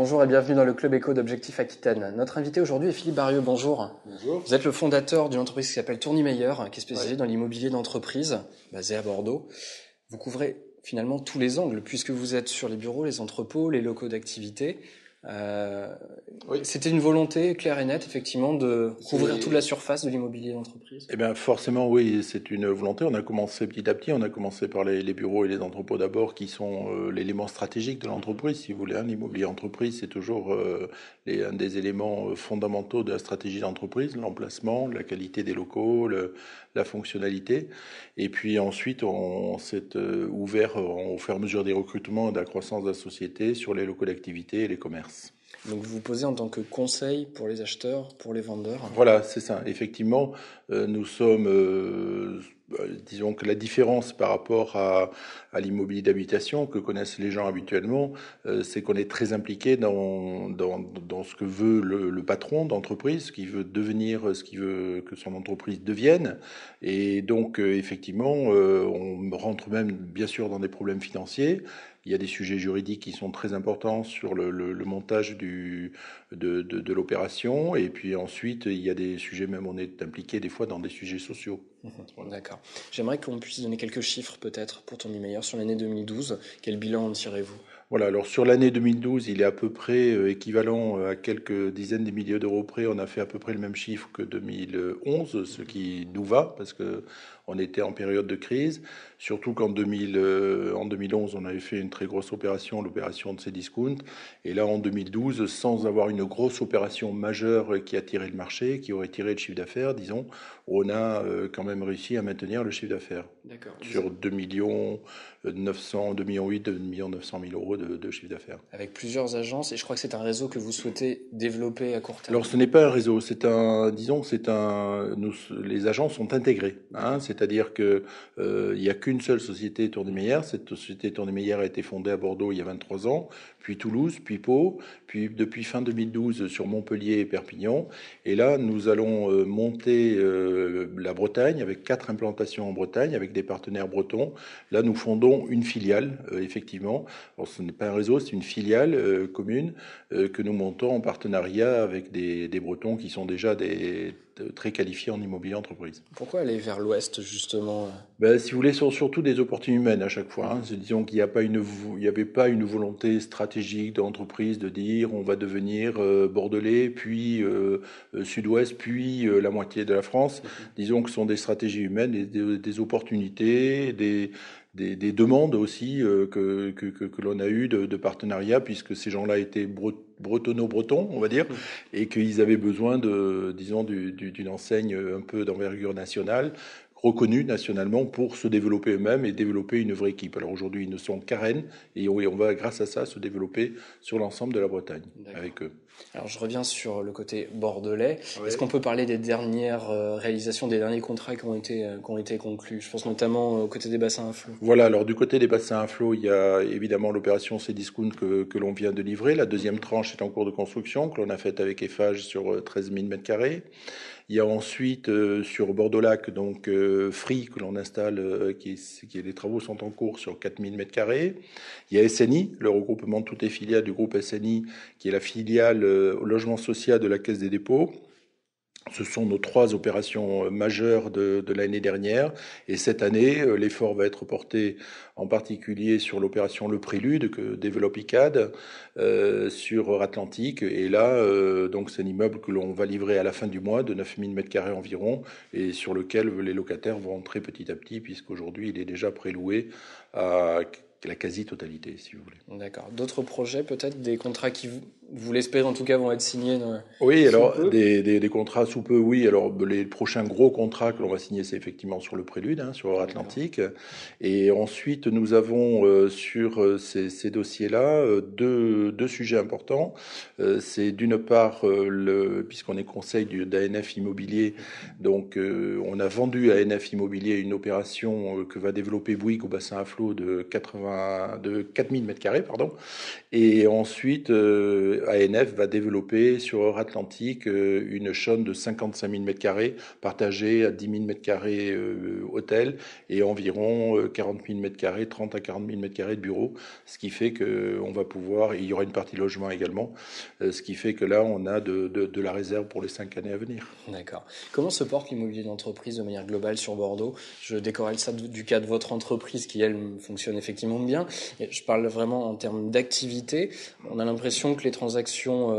Bonjour et bienvenue dans le Club Éco d'Objectif Aquitaine. Notre invité aujourd'hui est Philippe Barieux, bonjour. Bonjour. Vous êtes le fondateur d'une entreprise qui s'appelle Tourny-Meyer, qui est spécialisée dans l'immobilier d'entreprise, basée à Bordeaux. Vous couvrez finalement tous les angles, puisque vous êtes sur les bureaux, les entrepôts, les locaux d'activité. Oui. C'était une volonté claire et nette, effectivement, de couvrir toute la surface de l'immobilier d'entreprise. Eh bien, forcément, oui, c'est une volonté. On a commencé petit à petit. On a commencé par les bureaux et les entrepôts d'abord, qui sont l'élément stratégique de l'entreprise. Si vous voulez, l'immobilier entreprise, c'est toujours un des éléments fondamentaux de la stratégie d'entreprise, l'emplacement, la qualité des locaux, la fonctionnalité. Et puis ensuite, on s'est ouvert au fur et à mesure des recrutements et de la croissance de la société sur les locaux d'activité et les commerces. Donc vous vous posez en tant que conseil pour les acheteurs, pour les vendeurs. Voilà, c'est ça. Effectivement, nous sommes, disons que la différence par rapport à l'immobilier d'habitation que connaissent les gens habituellement, c'est qu'on est très impliqué dans ce que veut le patron d'entreprise, ce qu'il veut devenir, ce qu'il veut que son entreprise devienne. Et donc, effectivement, on rentre même, bien sûr, dans des problèmes financiers. Il y a des sujets juridiques qui sont très importants sur le montage de l'opération. Et puis ensuite, il y a des sujets, même on est impliqué des fois dans des sujets sociaux. D'accord. J'aimerais qu'on puisse donner quelques chiffres peut-être pour Tourny-Meyer sur l'année 2012. Quel bilan en tirez-vous ? Voilà, alors sur l'année 2012, il est à peu près équivalent à quelques dizaines de milliers d'euros près. On a fait à peu près le même chiffre que 2011, ce qui nous va parce que on était en période de crise. Surtout qu'en 2011, on avait fait une très grosse opération, l'opération de Cdiscount. Et là, en 2012, sans avoir une grosse opération majeure qui a tiré le marché, qui aurait tiré le chiffre d'affaires, disons, on a quand même réussi à maintenir le chiffre d'affaires. D'accord. Sur 2 millions 900, 2 millions 8, 2 millions 900 000 euros de chiffre d'affaires. Avec plusieurs agences, et je crois que c'est un réseau que vous souhaitez développer à court terme. Alors, ce n'est pas un réseau, les agents sont intégrés, hein, c'est-à-dire que il y a qu'une seule société Tourny-Meyer. Cette société Tourny-Meyer a été fondée à Bordeaux il y a 23 ans, puis Toulouse, puis Pau, puis depuis fin 2012 sur Montpellier et Perpignan. Et là, nous allons monter la Bretagne avec 4 implantations en Bretagne avec des partenaires bretons. Là, nous fondons une filiale, effectivement. Alors, ce n'est pas un réseau, c'est une filiale commune que nous montons en partenariat avec des Bretons qui sont déjà très qualifiés en immobilier entreprise. Pourquoi aller vers l'ouest, justement ? Si vous voulez, ce sont surtout des opportunités humaines à chaque fois. Hein. Disons qu'il n'y avait pas une volonté stratégique de l'entreprise de dire on va devenir bordelais, puis sud-ouest, puis la moitié de la France. Disons que ce sont des stratégies humaines, et des opportunités, des demandes aussi que l'on a eues de partenariat, puisque ces gens-là étaient bretonno-bretons, on va dire, et qu'ils avaient besoin d'une enseigne un peu d'envergure nationale, reconnus nationalement pour se développer eux-mêmes et développer une vraie équipe. Alors aujourd'hui, ils ne sont qu'à Rennes et on va, grâce à ça, se développer sur l'ensemble de la Bretagne avec eux. Alors je reviens sur le côté bordelais. Ouais. Est-ce qu'on peut parler des dernières réalisations, des derniers contrats qui ont été conclus ? Je pense notamment au côté des bassins à flot. Voilà, alors du côté des bassins à flot, il y a évidemment l'opération Cdiscount que l'on vient de livrer. La deuxième tranche est en cours de construction, que l'on a faite avec Eiffage sur 13 000 m². Il y a ensuite sur Bordeaux-Lac, donc Free, que l'on installe, les travaux sont en cours sur 4 000 m². Il y a SNI, le regroupement de toutes les filiales du groupe SNI, qui est la filiale logement social de la Caisse des dépôts. Ce sont nos 3 opérations majeures de l'année dernière. Et cette année, l'effort va être porté en particulier sur l'opération Le Prélude que développe ICAD sur Atlantique. Et là, donc c'est un immeuble que l'on va livrer à la fin du mois de 9 000 m² environ et sur lequel les locataires vont entrer petit à petit puisqu'aujourd'hui, il est déjà préloué à la quasi-totalité, si vous voulez. D'accord. D'autres projets, peut-être, des contrats qui, vous l'espérez en tout cas, vont être signés Oui, alors des contrats sous peu, oui. Alors les prochains gros contrats que l'on va signer, c'est effectivement sur le Prélude, hein, sur Atlantique. Et ensuite, nous avons sur ces dossiers-là deux sujets importants. C'est d'une part, puisqu'on est conseil d'ANF Immobilier, donc on a vendu à ANF Immobilier une opération que va développer Bouygues au bassin à flot de 4 000 m², pardon. Et ensuite, ANF va développer sur Euratlantique une chaîne de 55 000 m2 partagée à 10 000 m2 hôtel et environ 40 000 m2, 30 à 40 000 m2 de bureaux, ce qui fait qu'on va pouvoir, il y aura une partie logement également, ce qui fait que là on a de la réserve pour les 5 années à venir. D'accord. Comment se porte l'immobilier d'entreprise de manière globale sur Bordeaux? Je décorrèle ça du cas de votre entreprise qui, elle, fonctionne effectivement bien. Je parle vraiment en termes d'activité. On a l'impression que les transactions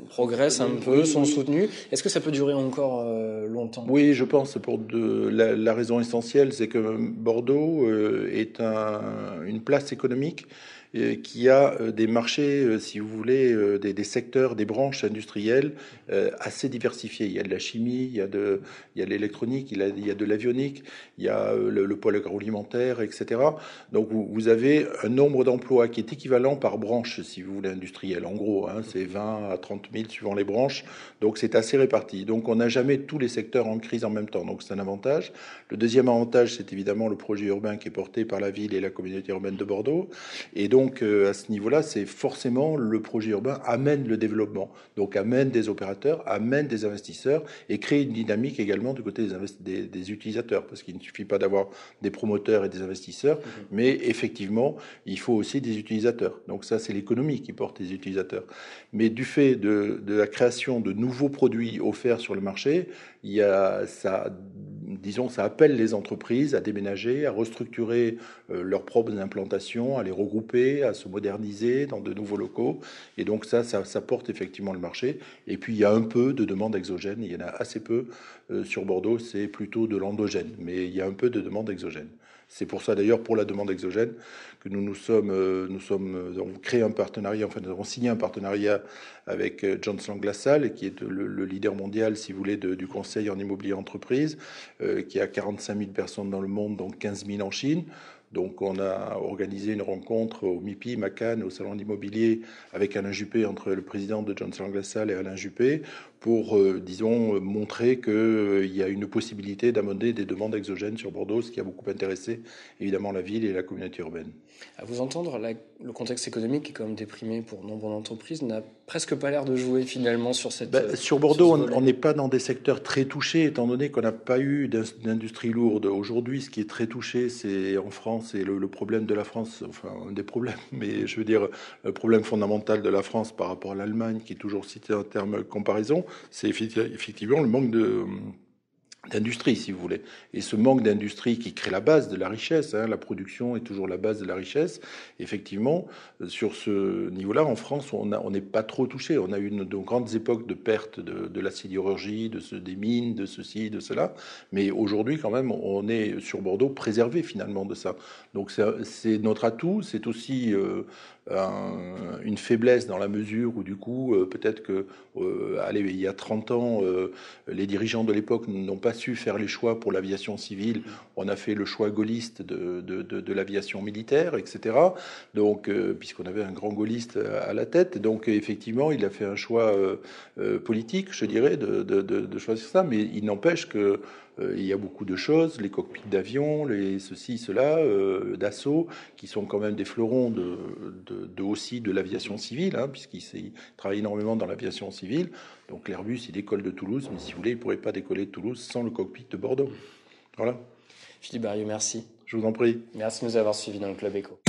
progressent un peu, sont soutenues. Est-ce que ça peut durer encore longtemps? Oui, je pense pour la raison essentielle, c'est que Bordeaux est une place économique qui a des marchés, si vous voulez, des secteurs, des branches industrielles assez diversifiées. Il y a de la chimie, il y a de l'électronique, il y a de l'avionique, il y a le pôle agroalimentaire, etc. Donc vous avez un nombre d'emplois qui est équivalent par branche, si vous voulez, industrielle. En gros, hein, c'est 20 à 30 000 suivant les branches. Donc c'est assez réparti. Donc on n'a jamais tous les secteurs en crise en même temps. Donc c'est un avantage. Le deuxième avantage, c'est évidemment le projet urbain qui est porté par la ville et la communauté urbaine de Bordeaux. Et donc à ce niveau-là, c'est forcément le projet urbain amène le développement. Donc amène des opérateurs, amène des investisseurs et crée une dynamique également du côté des utilisateurs. Parce qu'il ne suffit pas d'avoir des promoteurs et des investisseurs, mais effectivement, il faut aussi des utilisateurs. Donc ça, c'est l'économie qui porte les utilisateurs. Mais du fait de la création de nouveaux produits offerts sur le marché, il y a ça, disons, ça appelle les entreprises à déménager, à restructurer leurs propres implantations, à les regrouper, à se moderniser dans de nouveaux locaux. Et donc ça porte effectivement le marché. Et puis il y a un peu de demande exogène. Il y en a assez peu sur Bordeaux. C'est plutôt de l'endogène, mais il y a un peu de demande exogène. C'est pour ça d'ailleurs, pour la demande exogène, que nous avons créé un partenariat, enfin nous avons signé un partenariat avec Johnson LaSalle, qui est le leader mondial, si vous voulez, du conseil en immobilier entreprise, qui a 45 000 personnes dans le monde, dont 15 000 en Chine. Donc on a organisé une rencontre au MIPI, Cannes, au salon d'immobilier, avec Alain Juppé, entre le président de Johnson LaSalle et Alain Juppé, pour, disons, montrer qu'il y a une possibilité d'amener des demandes exogènes sur Bordeaux, ce qui a beaucoup intéressé, évidemment, la ville et la communauté urbaine. À vous entendre, le contexte économique qui est quand même déprimé pour nombre d'entreprises n'a presque pas l'air de jouer finalement sur cette... sur Bordeaux, on n'est pas dans des secteurs très touchés, étant donné qu'on n'a pas eu d'industrie lourde. Aujourd'hui, ce qui est très touché, c'est en France, et le problème de la France, enfin un des problèmes, mais je veux dire, le problème fondamental de la France par rapport à l'Allemagne, qui est toujours cité en termes de comparaison, c'est effectivement le manque d'industrie, si vous voulez. Et ce manque d'industrie qui crée la base de la richesse, hein, la production est toujours la base de la richesse. Effectivement, sur ce niveau-là, en France, on n'est pas trop touché. On a eu de grandes époques de perte de la sidérurgie, des mines, de ceci, de cela. Mais aujourd'hui, quand même, on est sur Bordeaux préservé finalement de ça. Donc c'est notre atout. C'est aussi une faiblesse dans la mesure où du coup, peut-être que, allez, il y a 30 ans, les dirigeants de l'époque n'ont pas su faire les choix pour l'aviation civile. On a fait le choix gaulliste de l'aviation militaire, etc. Donc, puisqu'on avait un grand gaulliste à la tête, donc effectivement, il a fait un choix politique, je dirais, de choisir ça. Mais il n'empêche que il y a beaucoup de choses, les cockpits d'avion, les ceci, cela, d'assaut, qui sont quand même des fleurons aussi de l'aviation civile, hein, puisqu'il travaille énormément dans l'aviation civile. Donc l'Airbus, il décolle de Toulouse, mais si vous voulez, il ne pourrait pas décoller de Toulouse sans le cockpit de Bordeaux. Voilà. Philippe Barrieux, merci. Je vous en prie. Merci de nous avoir suivis dans le Club Éco.